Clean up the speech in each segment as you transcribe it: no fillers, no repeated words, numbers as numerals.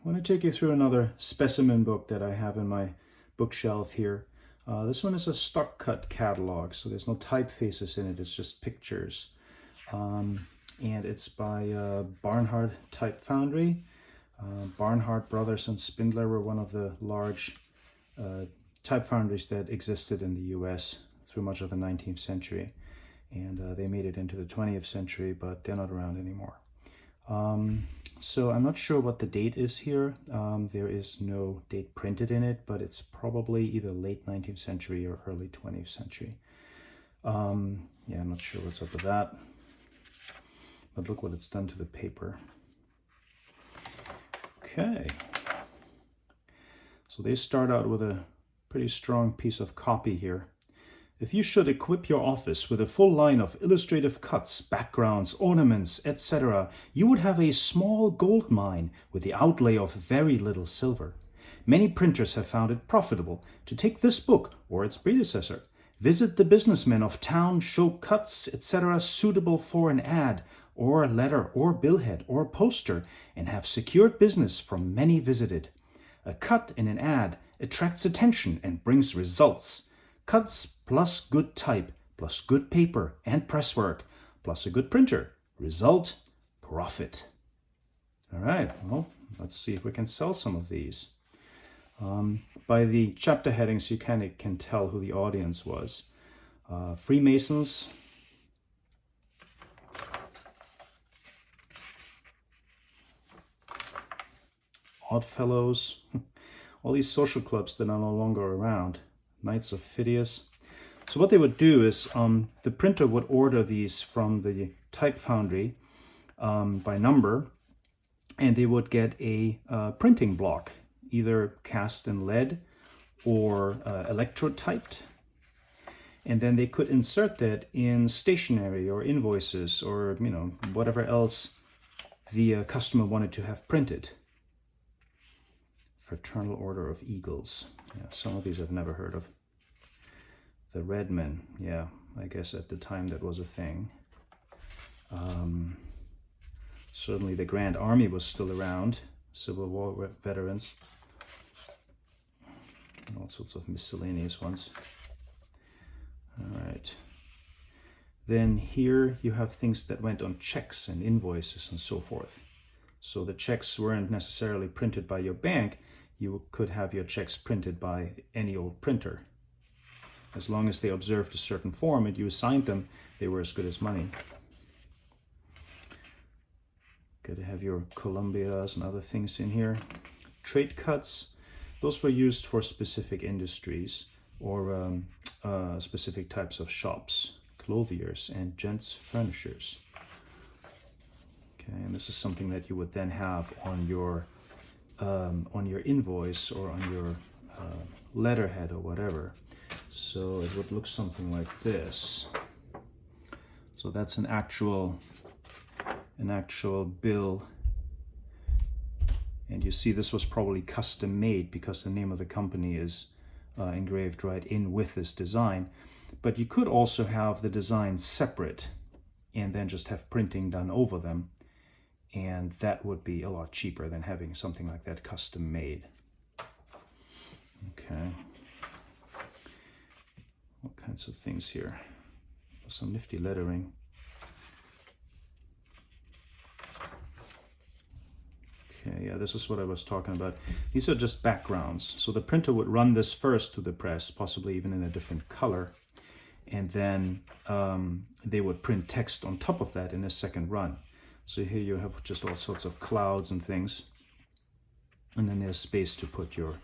want to take you through another specimen book that I have in my bookshelf here. This one is a stock cut catalog, so there's no typefaces in it, it's just pictures. And it's by Barnhart Type Foundry. Barnhart Bros and Spindler were one of the large type foundries that existed in the US through much of the 19th century. And they made it into the 20th century, but they're not around anymore. So I'm not sure what the date is here. There is no date printed in it, but it's probably either late 19th century or early 20th century. Yeah, I'm not sure what's up with that. But look what it's done to the paper. Okay. So they start out with a pretty strong piece of copy here. If you should equip your office with a full line of illustrative cuts, backgrounds, ornaments, etc., you would have a small gold mine with the outlay of very little silver. Many printers have found it profitable to take this book or its predecessor, visit the businessmen of town, show cuts, etc., suitable for an ad, or letter, or billhead, or poster, and have secured business from many visited. A cut in an ad attracts attention and brings results. Cuts plus good type, plus good paper and presswork, plus a good printer. Result, profit. All right, well, let's see if we can sell some of these. By the chapter headings, you kind of can tell who the audience was. Freemasons, Oddfellows, all these social clubs that are no longer around. Knights of Phidias. So what they would do is the printer would order these from the type foundry by number, and they would get a printing block, either cast in lead or electrode typed. And then they could insert that in stationery or invoices or whatever else the customer wanted to have printed. Fraternal Order of Eagles. Yeah, some of these I've never heard of. The Redmen, yeah, I guess at the time that was a thing. Certainly the Grand Army was still around, Civil War veterans. And all sorts of miscellaneous ones. All right. Then here you have things that went on checks and invoices and so forth. So the checks weren't necessarily printed by your bank. You could have your checks printed by any old printer. As long as they observed a certain form and you assigned them, they were as good as money. Got to have your Columbias and other things in here. Trade cuts, those were used for specific industries or specific types of shops, clothiers and gents furnishers. Okay, and this is something that you would then have on your invoice or on your letterhead or whatever. So it would look something like this. So that's an actual bill. And you see this was probably custom made because the name of the company is engraved right in with this design. But you could also have the designs separate and then just have printing done over them. And that would be a lot cheaper than having something like that custom made. Okay. All kinds of things here. Some nifty lettering. Okay, yeah, this is what I was talking about. These are just backgrounds. So the printer would run this first to the press, possibly even in a different color. And then they would print text on top of that in a second run. So here you have just all sorts of clouds and things. And then there's space to put your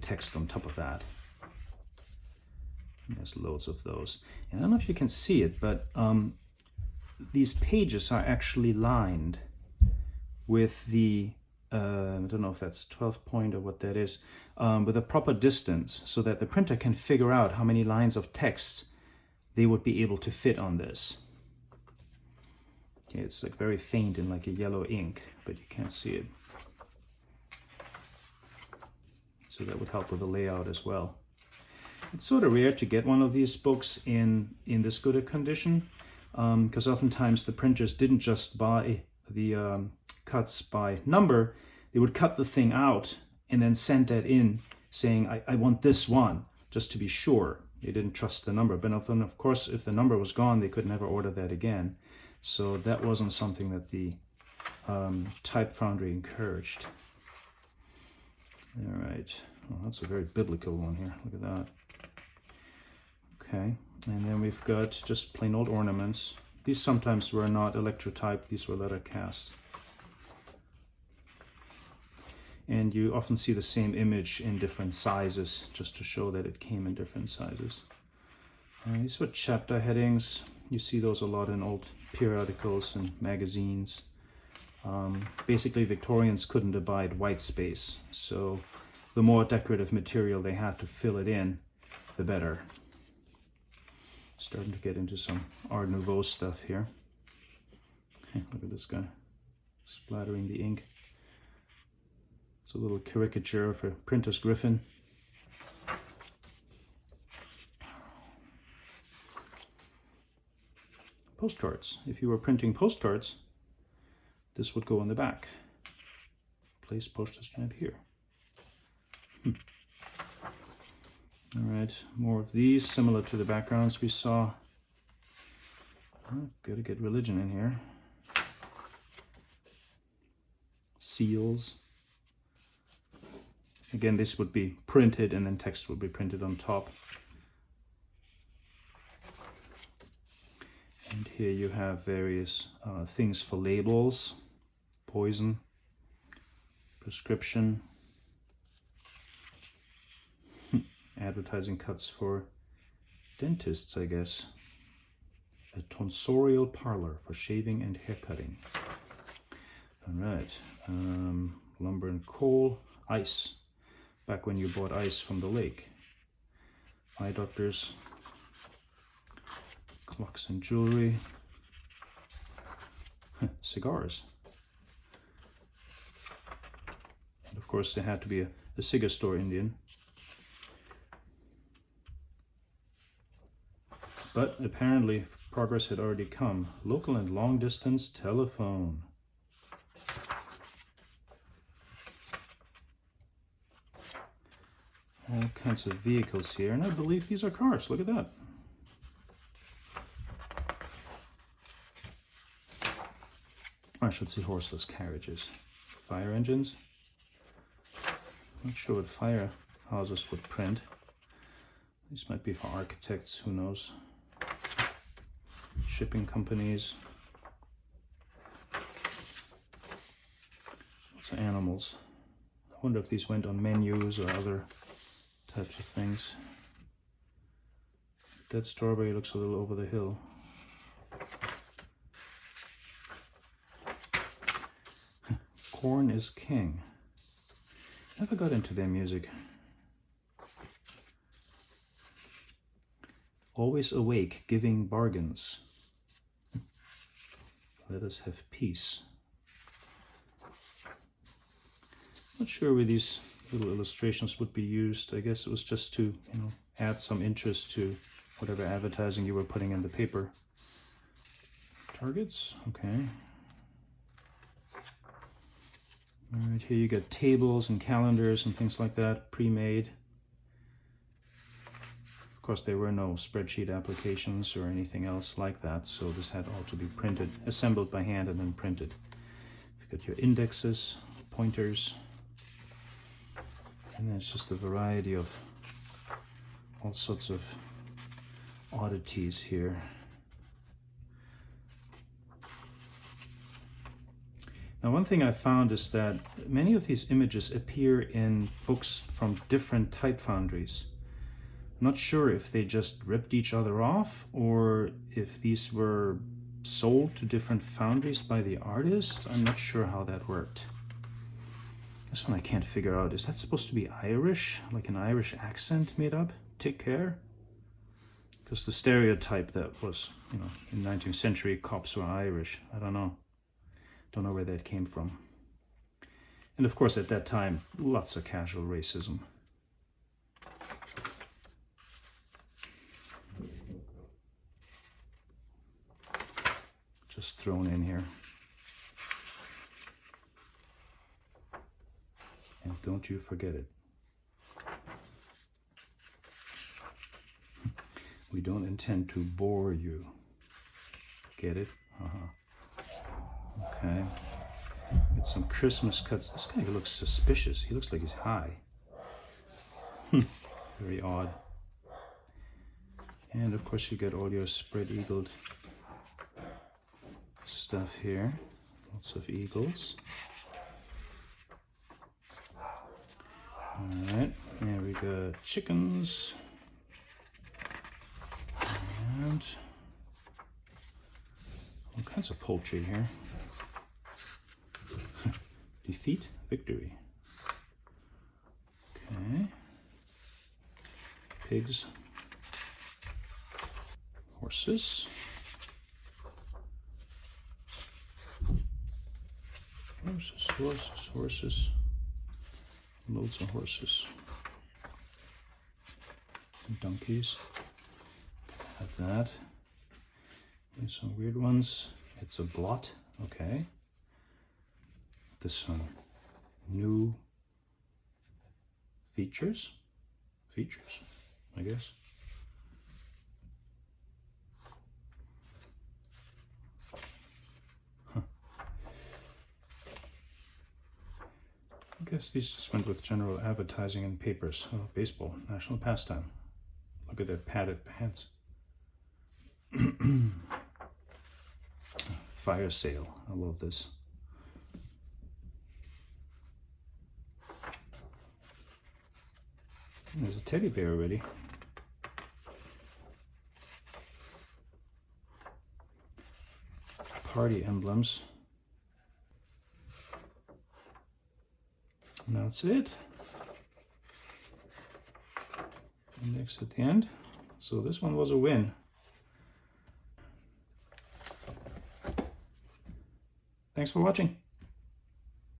text on top of that. And there's loads of those. And I don't know if you can see it, but these pages are actually lined with the, I don't know if that's 12 point or what that is, with a proper distance so that the printer can figure out how many lines of text they would be able to fit on this. Okay, it's like very faint in like a yellow ink, but you can't see it. So that would help with the layout as well. It's sort of rare to get one of these books in this good a condition, because oftentimes the printers didn't just buy the cuts by number, they would cut the thing out and then send that in saying, I want this one, just to be sure. They didn't trust the number. But then, of course, if the number was gone, they could never order that again. So that wasn't something that the type foundry encouraged. All right. Well, that's a very biblical one here. Look at that. Okay. And then we've got just plain old ornaments. These sometimes were not electrotype. These were letter cast. And you often see the same image in different sizes, just to show that it came in different sizes. These were chapter headings. You see those a lot in old periodicals and magazines. Basically, Victorians couldn't abide white space, so the more decorative material they had to fill it in, the better. Starting to get into some Art Nouveau stuff here. Look at this guy, splattering the ink. It's a little caricature of a printer's griffin. Postcards. If you were printing postcards, this would go on the back. Place postage stamp here. All right, more of these, similar to the backgrounds we saw. Gotta get religion in here. Seals. Again, this would be printed and then text would be printed on top. And here you have various things for labels, poison, prescription, advertising cuts for dentists, I guess. A tonsorial parlor for shaving and haircutting. All right, lumber and coal, ice. Back when you bought ice from the lake. Eye doctors, clocks and jewelry, cigars. And of course there had to be a cigar store Indian. But apparently progress had already come. Local and long distance telephone. All kinds of vehicles here, and I believe these are cars. Look at that. I should say horseless carriages. Fire engines. Not sure what fire houses would print. These might be for architects, who knows. Shipping companies. Lots of animals. I wonder if these went on menus or other types of things. That strawberry looks a little over the hill. Corn is king. Never got into their music. Always awake, giving bargains. Let us have peace. Not sure where these little illustrations would be used. I guess it was just to, add some interest to whatever advertising you were putting in the paper. Targets, okay. All right, here you got tables and calendars and things like that, pre-made. Of course, there were no spreadsheet applications or anything else like that, so this had all to be printed, assembled by hand and then printed. You've got your indexes, pointers, and then it's just a variety of all sorts of oddities here. Now, one thing I found is that many of these images appear in books from different type foundries. I'm not sure if they just ripped each other off or if these were sold to different foundries by the artist. I'm not sure how that worked. This one I can't figure out. Is that supposed to be Irish? Like an Irish accent made up? Take care? Because the stereotype that was, in 19th century cops were Irish. I don't know. Don't know where that came from. And of course, at that time, lots of casual racism. Just thrown in here. And don't you forget it. We don't intend to bore you. Get it? Okay. Get some Christmas cuts. This guy looks suspicious. He looks like he's high. Very odd. And of course you get all your spread-eagled stuff here. Lots of eagles. Alright, and we got chickens. And all kinds of poultry here. Defeat, victory. Okay. Pigs. Horses. Horses, horses, horses. Loads of horses. Donkeys. Have that. Here's some weird ones. It's a blot. Okay. This one. New features. Features, I guess. I guess these just went with general advertising and papers. Oh, baseball, national pastime. Look at their padded pants. Fire sale. I love this. And there's a teddy bear already. Party emblems. And that's it. Index at the end. So this one was a win. Thanks for watching.